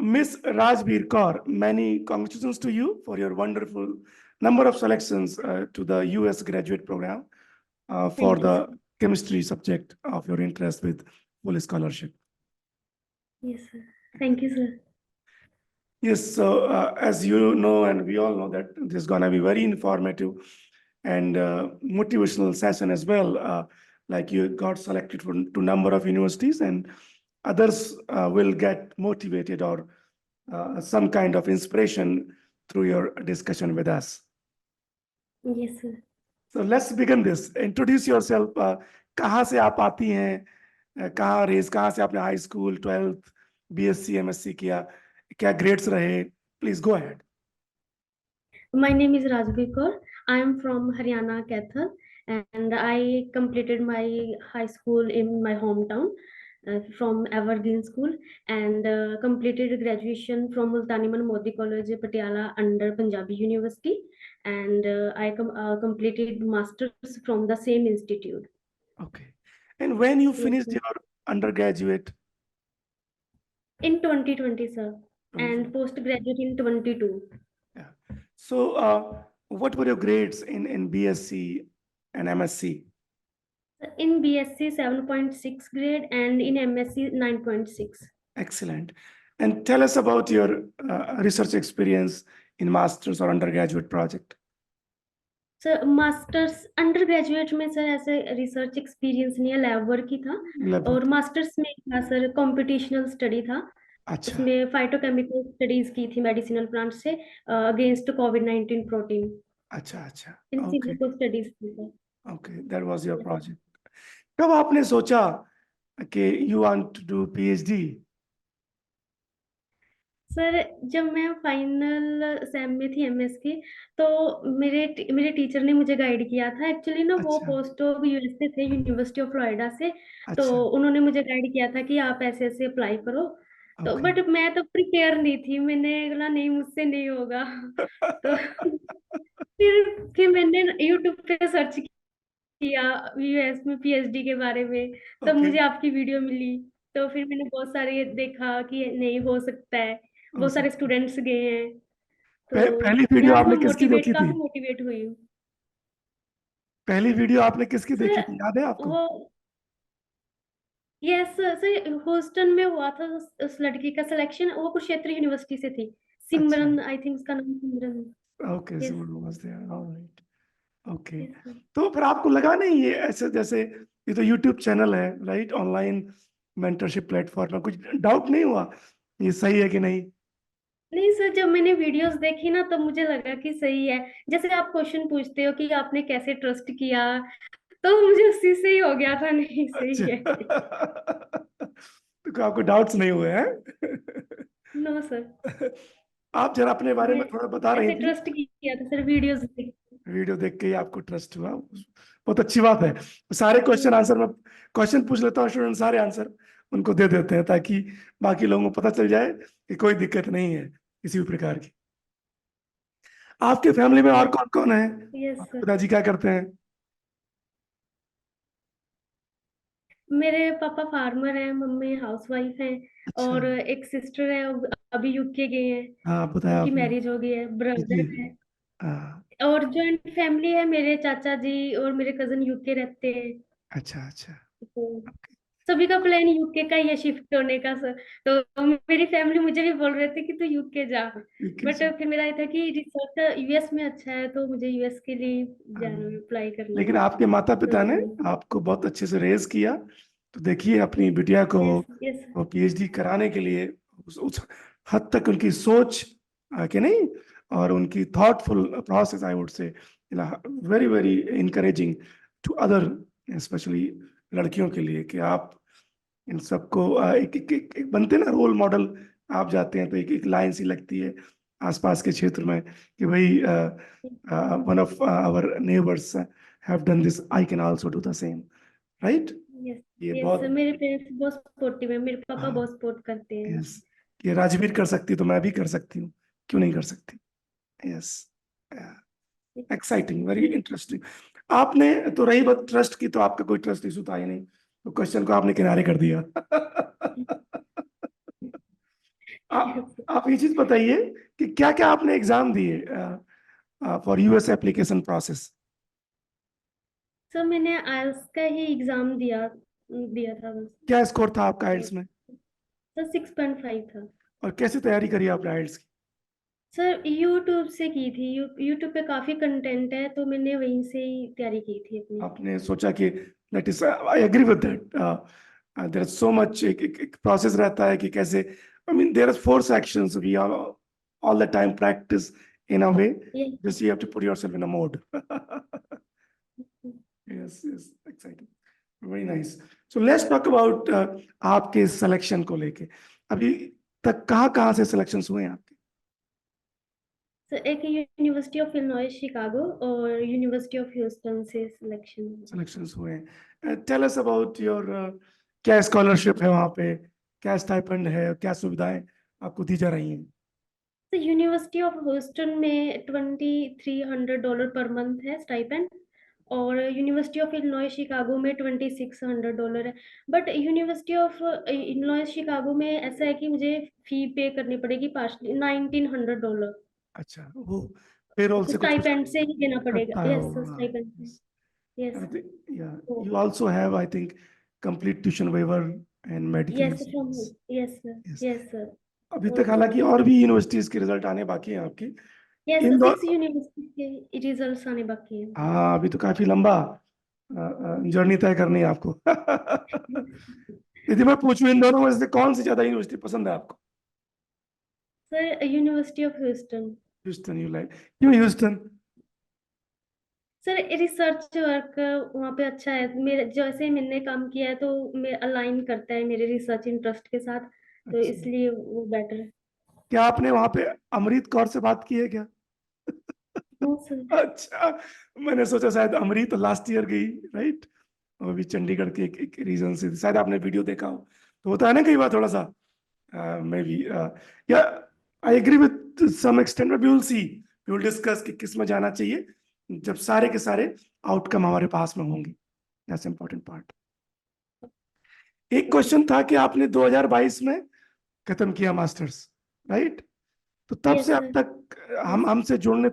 Miss Rajbir Kaur, many congratulations to you for your wonderful number of selections to the US graduate program for Thank you, the sir. chemistry subject of your interest with full scholarship. Yes, sir. Thank you, sir. Yes, so as you know, and we all know that this is gonna be very informative and motivational session as well. Like you got selected for to number of universities, and others will get motivated or some kind of inspiration through your discussion with us. Yes, sir. So let's begin this. Introduce yourself. कहाँ से आप आती हैं? कहाँ से आपने high school, 12th, BSc, MSc किया? क्या ग्रेड्स रहे? Please go ahead. My name is Rajbir Kaur. I am from Haryana, Kaithal, and I completed my high school in my hometown from Evergreen School, and completed graduation from Multani Mahal Modi College, Patiala, under Punjabi University, and I completed masters from the same institute. Okay. And when you Yes, finished sir. your undergraduate? In 2020, sir, and 2020. postgraduate in 22. Yeah. So what were your grades in BSc and MSc? In BSc 7.6 grade and in MSc 9.6. Excellent. And tell us about your research experience in master's or undergraduate project. Sir masters under graduate में sir ऐसे research experience नहीं है, lab work ही था। Lab और work. Masters में था sir computational study था। अच्छा उसमें फाइटोकेमिकल स्टडीज की थी मेडिसिनल प्लांट से अगेंस्ट कोविड-19 प्रोटीन। अच्छा अच्छा इन ओके सिलिको स्टडीज थी sir. Okay that was your project. कब आपने सोचा कि you want to do PhD? Sir जब मैं फाइनल सेम में थी एमएस की, तो मेरे टीचर ने मुझे गाइड किया था। एक्चुअली ना वो अच्छा पोस्ट यूएस से थे, यूनिवर्सिटी ऑफ फ्लोरिडा से। तो अच्छा उन्होंने मुझे गाइड किया था कि आप ऐसे ऐसे अप्लाई करो। तो ओके. बट मैं तो प्रिपेयर नहीं थी, मैंने बोला नहीं मुझसे नहीं होगा। तो फिर मैंने यूट्यूब पे सर्च किया यूएस में पीएचडी के बारे में, तब ओके मुझे आपकी वीडियो मिली। तो फिर मैंने बहुत सारे देखा कि नहीं हो सकता है, हो बहुत सारे सकता है. स्टूडेंट्स गए हैं। तो पहली वीडियो यहाँ से मैं आपने किसकी देखी थी? काफी मोटिवेट हुई हूँ। पहली वीडियो आपने किसकी देखी सर थी, याद है आपको? वो यस सर ह्यूस्टन में हुआ था उस लड़की का सिलेक्शन, वो कुरुक्षेत्र यूनिवर्सिटी से थी। अच्छा सिमरन, आई थिंक उसका नाम सिमरन है। Okay yes Simran was there. Alright okay. Yes sir. तो फिर आपको लगा नहीं ये ऐसे जैसे ये तो यूट्यूब चैनल है राइट, ऑनलाइन मेंटरशिप प्लेटफॉर्म में कुछ डाउट नहीं हुआ ये सही है कि नहीं? नहीं सर, जब मैंने वीडियोस देखी ना तो मुझे लगा कि सही है। जैसे आप क्वेश्चन पूछते हो कि आपने कैसे ट्रस्ट किया, तो मुझे उसी से ही हो गया था, नहीं सही अच्छा. है। तो आपको डाउट्स नहीं हुए हैं? नो सर, आप जरा अपने बारे में मैं थोड़ा बता रही ऐसे थी. ट्रस्ट किया था सर वीडियोस देख। वीडियो देख के ही आपको ट्रस्ट हुआ, बहुत अच्छी बात है. सारे क्वेश्चन आंसर में क्वेश्चन पूछ लेता हूँ, स्टूडेंट सारे आंसर उनको दे देते हैं ताकि बाकी लोगों को पता चल जाए कि कोई दिक्कत नहीं है किसी भी प्रकार की. आपके फैमिली में और कौन कौन है? यस आपके सर, पिताजी क्या करते हैं? मेरे पापा फार्मर हैं, मम्मी हाउसवाइफ हैं, अच्छा. और एक सिस्टर है, अभी यूके गए हैं। हाँ आप बताया उनकी आपने. मैरिज हो गई है, जी जी. ब्रदर है। हाँ. और जॉइंट फैमिली है, मेरे चाचा जी और मेरे कजन यूके रहते हैं। अच्छा अच्छा. तो सभी का प्लान यूके का ही है, शिफ्ट होने का सर। तो मेरी फैमिली मुझे भी बोल रहे थे कि तू यूके जा, ठीक है बट जी. फिर मेरा ये था कि रिसर्च यूएस में अच्छा है, तो मुझे यूएस के लिए जाना है, हाँ. अप्लाई करना है। लेकिन आपके माता पिता ने तो आपको बहुत अच्छे से रेज किया, तो देखिए अपनी बिटिया को यस यस वो पीएचडी कराने के लिए उस हद तक उनकी सोच कि नहीं, और उनकी thoughtful process I would say very very encouraging to other, especially लड़कियों के लिए, कि आप इन सबको एक बनते ना रोल मॉडल. आप जाते हैं तो एक लाइन सी लगती है आसपास के क्षेत्र में कि भाई one of our neighbours have done this, I can also do the same, right. Yes ये यस बहुत. मेरे पेरेंट्स बहुत सपोर्टिव है, मेरे पापा हाँ. बहुत सपोर्ट करते हैं। यस. ये राजवीर कर सकती तो मैं भी कर सकती हूँ, क्यों नहीं कर सकती? यस. Exciting, very interesting. आपने तो रही बात ट्रस्ट की, तो आपका कोई ट्रस्ट इशू था ही नहीं, तो क्वेश्चन को आपने किनारे कर दिया. आ, आप ये चीज बताइए कि क्या क्या आपने एग्जाम दिए for US application process. Sir मैंने आइल्स का ही एग्जाम दिया दिया था बस। क्या स्कोर था आपका आइल्स में सर 6.5 था। और कैसे तैयारी करी आपने आइल्स की। सर यूट्यूब से की थी। यूट्यूब पे काफी कंटेंट है, तो मैंने वहीं से ही तैयारी की थी अपनी। आपने सोचा कि that is I agree with that there is so much एक प्रोसेस रहता है कि कैसे I mean there are four sections we are all the time practice in a way ये just you have to put yourself in a mode. Yes yes exciting very nice. So let's talk about आपके selection को लेके अभी तक कहाँ कहाँ से selections हुए हैं आपके। सर एक यूनिवर्सिटी ऑफ इलिनॉइस शिकागो और यूनिवर्सिटी ऑफ ह्यूस्टन से सिलेक्शन। सिलेक्शंस हुए हैं टेल अस अबाउट योर क्या स्कॉलरशिप है वहाँ पे क्या स्टाइपेंड है क्या सुविधाएं आपको दी जा रही हैं। तो यूनिवर्सिटी ऑफ ह्यूस्टन में $2,300 पर मंथ है स्टाइपेंड। और यूनिवर्सिटी ऑफ इलिनॉइस शिकागो में $2,600 है। But university of Illinois Chicago में ऐसा है कि मुझे फी पे करनी पड़ेगी पार्शली $1,900। अच्छा वो पेरोल उसको से कुछ स्टाइपेंड से ही देना पड़ेगा। कटता है यस वो हाँ स्टाइपेंड से। yes. Yes. I think, yeah, तो you also have, I think, complete tuition waiver and medical yes from. insurance. Yes sir. Yes. Yes sir. अभी तक ऑल्सो। हालांकि और भी यूनिवर्सिटीज के रिजल्ट आने बाकी हैं आपकी यस इन दो। 6 यूनिवर्सिटी के रिजल्ट्स आने बाकी हैं। हाँ अभी तो काफी लंबा जर्नी तय करनी है आपको। यदि मैं पूछूं इन दोनों में से कौन सी ज्यादा यूनिवर्सिटी पसंद है आपको। Sir university of Houston. Houston you like क्यों ह्यूस्टन। सर रिसर्च वर्क वहाँ पे अच्छा है। मेरे जैसे मैंने काम किया है तो मैं अलाइन करता है मेरे रिसर्च इंटरेस्ट के साथ। तो अच्छा इसलिए वो बेटर है। क्या आपने वहां पे अमृत कौर से बात की है क्या। No sir. अच्छा मैंने सोचा शायद अमृत लास्ट ईयर गई राइट वो भी चंडीगढ़ के एक रीजन से शायद आपने वीडियो देखा हो तो होता है ना कई बार थोड़ा सा मे बी या I agree with some extent but we will see we will discuss कि किस में जाना चाहिए जब सारे के सारे आउटकम हमारे पास में होंगे दैट्स इंपॉर्टेंट पार्ट। एक क्वेश्चन था कि आपने 2022 में खत्म किया मास्टर्स राइट तो तब यस से अब सर। तक हम हमसे जुड़ने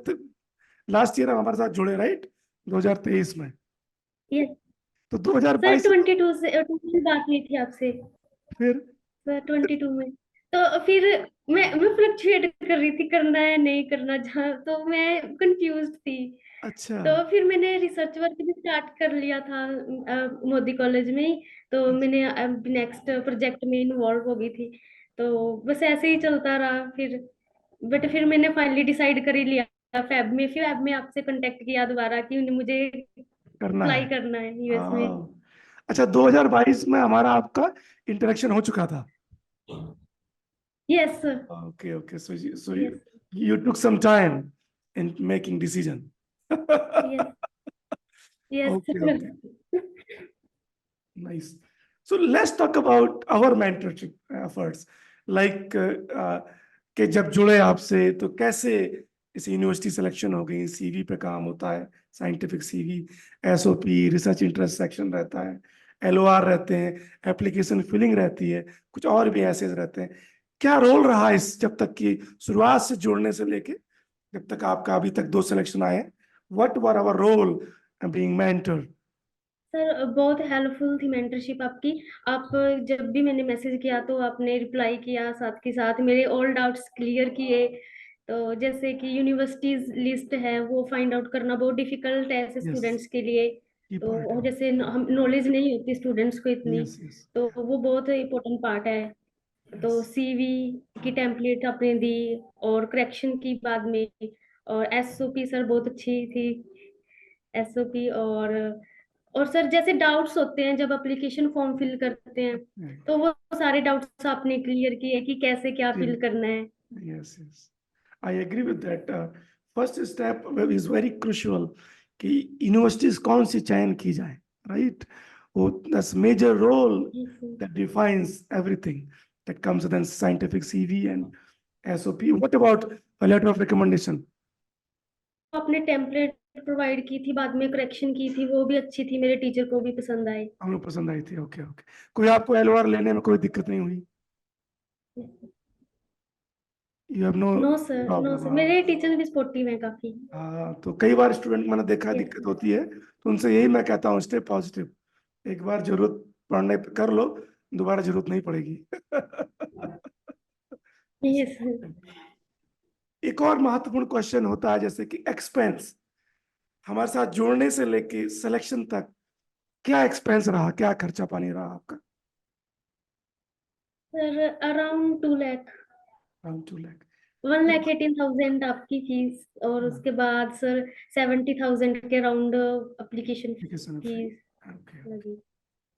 लास्ट ईयर हमारे साथ जुड़े राइट 2023 में यस तो सर 2022 22 से 22 बात हुई थी आपसे। फिर सर 22 में। तो फिर मैं फ्लक्चुएट कर रही थी करना है नहीं करना जहाँ, तो मैं कंफ्यूज थी। अच्छा तो फिर मैंने रिसर्च वर्क भी स्टार्ट कर लिया था मोदी कॉलेज में ही। तो मैंने नेक्स्ट प्रोजेक्ट में इन्वॉल्व हो गई थी। तो बस ऐसे ही चलता रहा फिर। बट फिर मैंने फाइनली डिसाइड कर ही लिया फैब में आपसे कांटेक्ट किया दोबारा कि मुझे करना अप्लाई है करना है यूएस में। हाँ अच्छा 2022 में हमारा आपका इंटरेक्शन हो चुका था। Yes sir. Okay okay so yes. you took some time in making decision. Yes. Yes Okay, sir. okay, nice. So let's talk about our mentorship efforts. Like कि जब जुड़े आपसे तो कैसे इस यूनिवर्सिटी सिलेक्शन हो गई सीवी पे काम होता है scientific CV SOP research interest section रहता है एलओआर रहते हैं एप्लीकेशन फिलिंग रहती है कुछ और भी ऐसे रहते हैं क्या रोल रहा इस जब तक की शुरुआत से जुड़ने से लेके जब तक आपका अभी तक 2 सिलेक्शन आए what were our role being mentor. Sir बहुत हेल्पफुल थी मेंटरशिप आपकी। आप जब भी मैंने मैसेज किया तो आपने रिप्लाई किया, साथ के साथ मेरे ऑल डाउट्स क्लियर किए। तो जैसे कि यूनिवर्सिटीज लिस्ट है वो फाइंड आउट करना बहुत डिफिकल्ट है ऐसे यस स्टूडेंट्स के लिए। की तो पार्ट है और जैसे हम नॉलेज नहीं होती स्टूडेंट्स को इतनी। यस यस तो वो बहुत इंपॉर्टेंट पार्ट है। यस तो सीवी की टेम्पलेट आपने दी और करेक्शन की बाद में। और एसओपी सर बहुत अच्छी थी। एसओपी और सर जैसे डाउट्स होते हैं जब एप्लीकेशन फॉर्म फिल करते हैं, तो वो सारे डाउट्स आपने क्लियर किए कि कैसे क्या फिल करना है। Yes, yes. I agree with that. First step is very crucial कि यूनिवर्सिटीज कौन सी चयन की जाए राइट वो that's major role Yes, sir. that defines everything that comes within scientific CV and SOP. What about a letter of recommendation? आपने template provide की थी, बाद में करेक्शन की थी, वो भी अच्छी थी, मेरे टीचर को भी पसंद आई। हम लोग पसंद आई थी ओके ओके कोई आपको एलओआर लेने में कोई दिक्कत नहीं हुई। You have no no sir, no problem? Sir, मेरे टीचर्स भी स्पोर्टिव हैं काफी। हाँ, तो कई बार स्टूडेंट मैंने देखा है यस दिक्कत सर। होती है, तो उनसे यही मैं कहता हूँ, स्टे पॉजिटिव। एक बार जरूरत पड़ने पे कर लो, दोबारा जरूरत नहीं पड़ेगी। Yes sir. एक और महत्वपूर्ण क्वेश्चन होता है जैसे कि एक्सपेंस, हमारे साथ जोड़ने से लेके सिलेक्शन तक क्या एक्सपेंस रहा, क्या खर्चा पानी रहा आपका? Sir around 2 lakh, around 2 lakh. 1,18,000 आपकी फीस, और उसके बाद सर 70,000 के अराउंड एप्लीकेशन फीस Okay, लगी।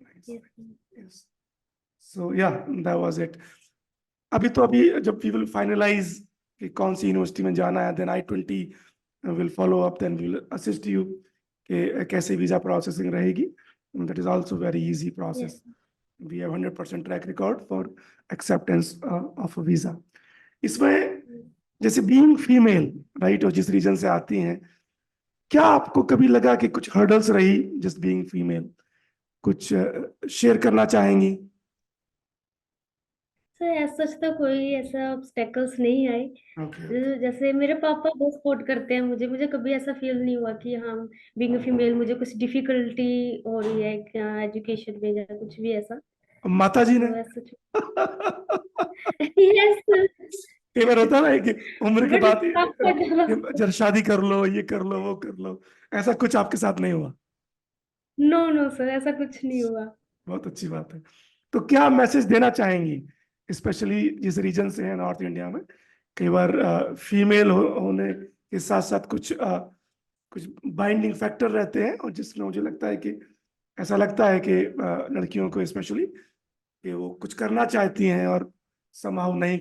nice, yes yes. So yeah, that was it. अभी जब वी विल फाइनलाइज कि कौन सी यूनिवर्सिटी में जाना है, then I-20 will follow up, then will assist you कि कैसे वीजा प्रोसेसिंग रहेगी। That is also very easy yes. Process. We have 100% track record for acceptance of visa. इसमें जैसे बीइंग फीमेल, राइट, और जिस रीजन से आती हैं, क्या आपको कभी लगा कि कुछ हर्डल्स रही जस्ट बीइंग फीमेल? कुछ शेयर करना चाहेंगी? सर एज सच तो कोई ऐसा ऑब्स्टेकल्स नहीं आए। Okay, okay. जैसे मेरे पापा बहुत सपोर्ट करते हैं मुझे, मुझे कभी ऐसा फील नहीं हुआ कि हाँ बीइंग फीमेल मुझे कुछ डिफिकल्टी हो रही है क्या एजुकेशन में या कुछ भी ऐसा। माता जी ने? तो ऐसा यस कई बार होता है ना कि उम्र के बट बाद पापा ज्यादा। जरा शादी कर लो, ये कर लो, वो कर लो, ऐसा कुछ आपके साथ नहीं हुआ? नो नो सर, ऐसा कुछ नहीं हुआ। बहुत अच्छी बात है। तो क्या मैसेज देना चाहेंगी, स्पेशली जिस रीजन से है नॉर्थ इंडिया में? कई बार फीमेल होने के साथ साथ कुछ बाइंडिंग फैक्टर रहते हैं, और जिसमें मुझे लगता है कि ऐसा लगता है कि लड़कियों को स्पेशली कि वो कुछ करना चाहती हैं और संभव नहीं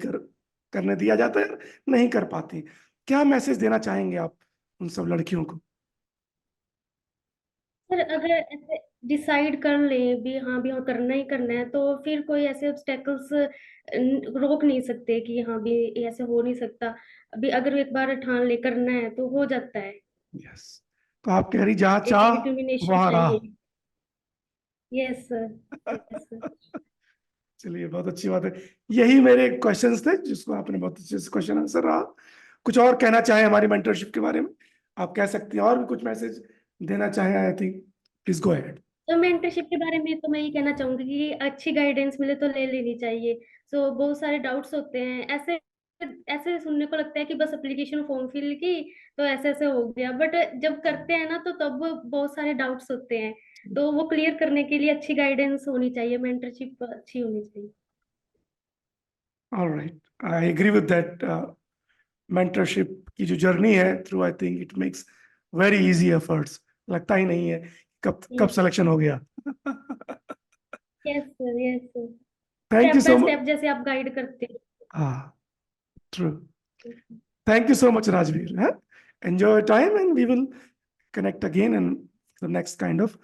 करने दिया जाता है, नहीं कर पाती। क्या मैसेज देना चाहेंगे आप उन सब लड़कियों को? सर अगर ऐसे डिसाइड कर ले भी हाँ करना ही करना है, तो फिर कोई ऐसे ऑब्स्टेकल्स रोक नहीं सकते कि हाँ भी ये ऐसे हो नहीं सकता। अभी अगर एक बार ठान ले करना है तो हो जाता है। यस। तो आप कह रही जहां एक चाह डिटर्मिनेशन वहां राह। चाहिए। Yes sir. Yes sir. चलिए, बहुत अच्छी बात है। यही मेरे क्वेश्चंस थे जिसको आपने बहुत अच्छे से क्वेश्चन आंसर रहा। कुछ और कहना चाहें हमारी मेंटरशिप के बारे में, आप कह सकती हैं। और भी कुछ मैसेज देना चाहें, I think, please go ahead. तो मेंटरशिप के बारे में तो मैं ये कहना चाहूंगी कि अच्छी गाइडेंस मिले तो ले लेनी चाहिए। सो बहुत सारे डाउट्स होते हैं ऐसे, ऐसे सुनने को लगता है कि बस एप्लीकेशन फॉर्म फिल की तो ऐसे ऐसे हो गया, बट जब करते हैं ना तो तब बहुत सारे डाउट्स होते हैं। तो वो क्लियर करने के लिए अच्छी गाइडेंस होनी चाहिए, मेंटरशिप अच्छी होनी चाहिए। Alright, I agree with that. Mentorship की जो जर्नी है through, I think it makes very easy efforts. लगता ही नहीं है कब कब यस सिलेक्शन हो गया। Yes sir, yes sir. Thank you step so by much. Step जैसे आप गाइड करते हाँ, ट्रू। हैं। Thank you so much Rajveer, है। Enjoy your time and we will connect again in the next kind of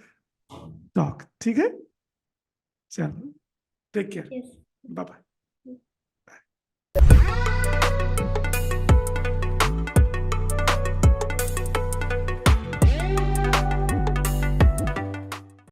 talk, ठीक है? चलो, take care, yes. Bye bye.